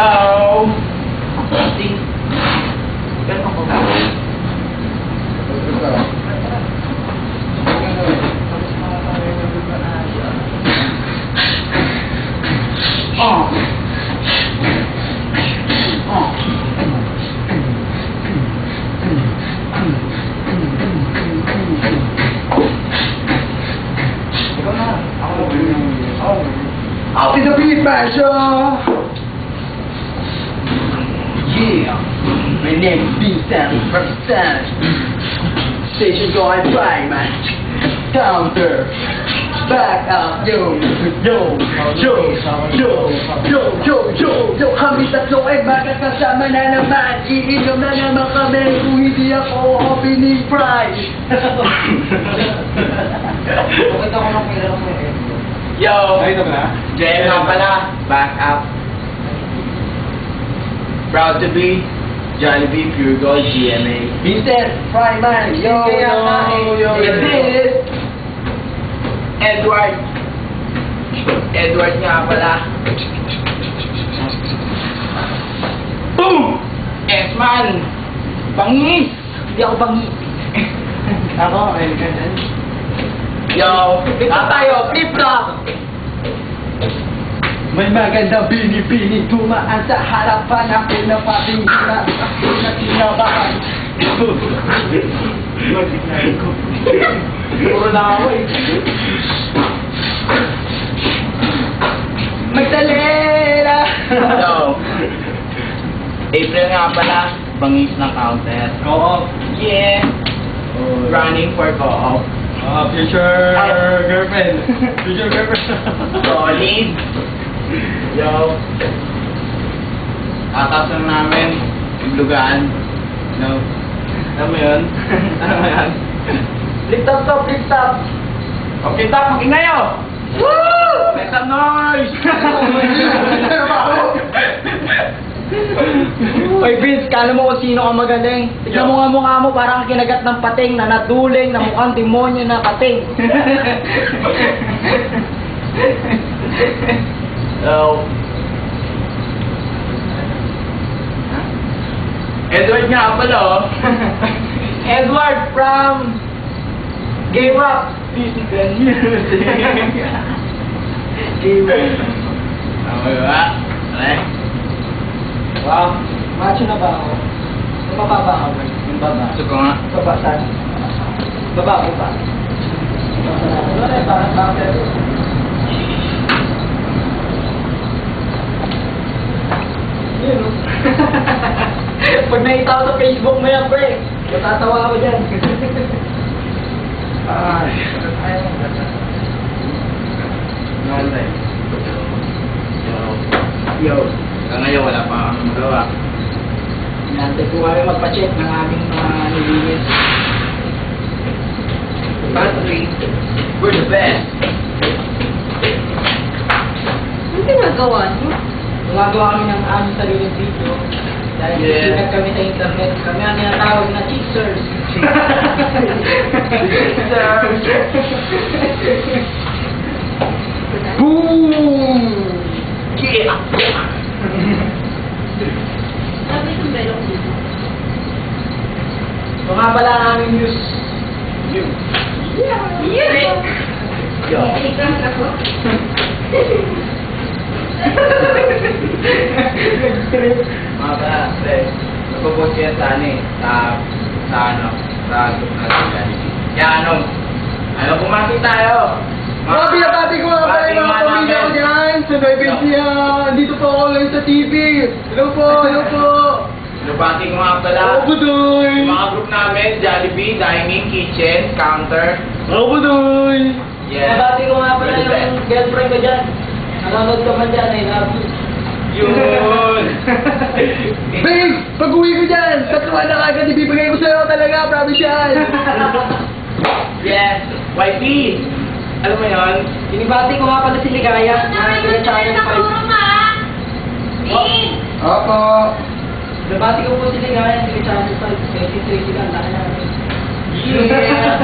Yo! Ting. Ganun ako ba? Oh. Oh. Ikaw na. Out in the beat, Basha! Yeah. My name is Vincent. Represent. Station going by, man. Counter. Back up, yo, yo, yo, yo, kami tatlo ay magkakasama na naman. Iinom na naman kami kung hindi ako opening prize. Bakit ako nang kailangan mo eh? Yo, Nakita mo na? JM nga pala, back up. Proud to be Jollibee Pure Gold GMA. Vincent, Fryman, yo, Kaya nga eh. yo, and this Edward. Edward nga pala. Boom! S-Man! Bangis! Hindi ako bangis. Ako, ayun ka dyan. Yo! Tayo! Flip-flop! May magandang bini-bini dumaan sa harapan. Ako na patingin na tinabahan. Puro na ako eh. Magdalena! So, April nga pala, bangis ng counter. Co-op. Yeah! Running for co-op. Future Ay. girlfriend. Future girlfriend. Solid! Yo! Atas lang namin, iblugaan. No? Alam mo yun? Ano mo yan? Flip-top to, flip-top. Okay, top, mag-ingay o! Woo! Make some noise! Oy Vince, kala mo kung sino ang magaling. Tignan mo nga mukha mo, parang kinagat ng pating na naduling na mukhang demonyo na pating. So, Edward nga pala oh. Edward from Gave Up Physical Music. Gave up. Okay ba? Okay. Wow, macho na ba ako? Baba ba ako? Yung baba. Gusto ko nga. Baba saan? Baba ko pa. Wala eh, parang bakit? Yun o. Pag nakita ko sa Facebook mo yan, pre, matatawa ako dyan. Ay. Nalay. Yo. Hanggang ngayon wala pa kami magawa. Nantay ko kami magpa-check ng aming mga nilinis. Battery. We're the best. Ano ginagawa niyo? Gumagawa kami ng aming sariling video. Dahil Yeah. sikat kami sa internet. Kami ang tinatawag na cheaters. Boom! Yeah! Sabi yung belong dito. Ito nga pala ang aming news. You. Yeah! Yo. Ikan ako. Mga pre, nagpo-post yan sa ano eh, sa group natin Jollibee. Kaya ano, bumati tayo. Grabe na tati ko nga pala yung mga pamilya ko dyan sa Nueva Ecija. Dito po ako lang sa TV. Hello po, hello po. Nabati ko nga pala. Hello po, Doy. Mga group namin, Jollibee, Dining, Kitchen, Counter. Hello po, Doy. Yeah. Nabati ko nga pala We're the best. yung girlfriend ko dyan. Nanonood ka man dyan, I love you. Yun! Babe, pag-uwi ko dyan, tatuan na kagad ibibigay ko sa'yo talaga, promise yan. Yes! YP! Alam mo yun? Inibati ko nga pala si Ligaya. Namin na yung Channel sa 5. puro ma! Din! Opo. Nabati ko po si Ligaya ng Channel 5. 23 sila, laki namin. Yeah!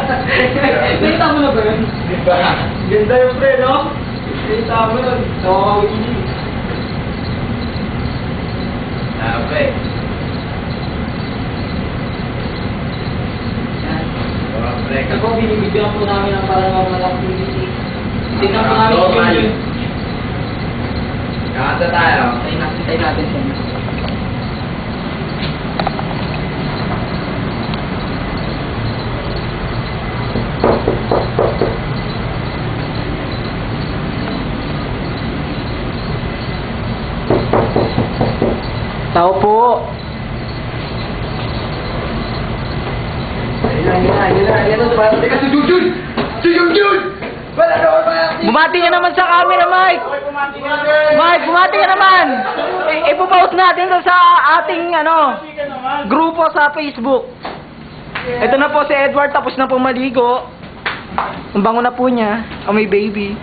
Nakita mo na ba yun? Diba? Ganda yung pre, no? Nakita mo yun. So, Sabi. Ito po, binibigyan po namin ng paranormal activity. Tingnan po namin Normal. yung video. Kanta tayo. Tayo natin siya. Tao po. Teka, si Junjun! Si Junjun! Wala na ako ba? Bumati ka naman sa camera, Mike! Mike, bumati ka naman! Ipopost natin to sa ating grupo sa Facebook. Ito na po si Edward, tapos na po maligo. Ang bango na po niya. Oh, may baby.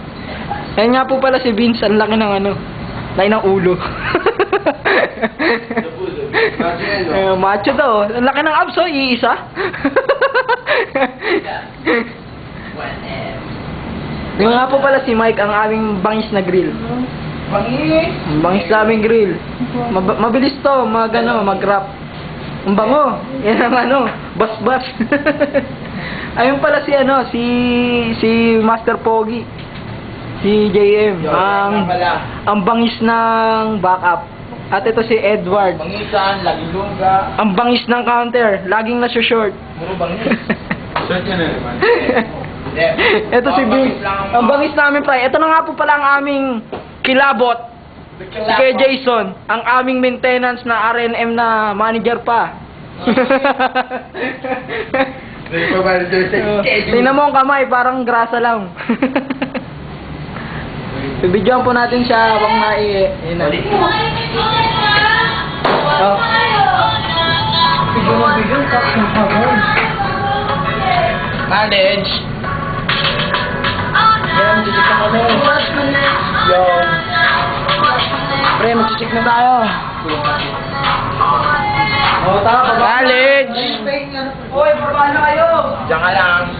Yan nga po pala si Vince, ang laki ng laki ng ulo. Macho daw. Ang laki ng abs, iisa. Yung nga po pala si Mike, ang aming bangis na grill. Ang bangis na aming grill. Mabilis to, mag-wrap. Ang bango. Yan ang bas-bas. Ayun pala si Master Pogi. Si JM. Ang bangis ng backup. At ito si Edward. Bangisan, laging lungga. Ang bangis ng counter. Laging nasa short. Puro bangis. Short ka na naman. Ito si Vince. Ang bangis namin pa. Ito na nga po pala ang aming kilabot. Si Kuya Jason. Ang aming maintenance na RNM na manager pa. Tingnan mo ang kamay. Parang grasa lang. Bibidyoan po natin siya habang yun na. Oh. Manage. Yan, chichik na kami. Yo. Pre, mag-chichik na tayo. Oh, tama. College. Hoy, paano kayo? Diyan ka lang.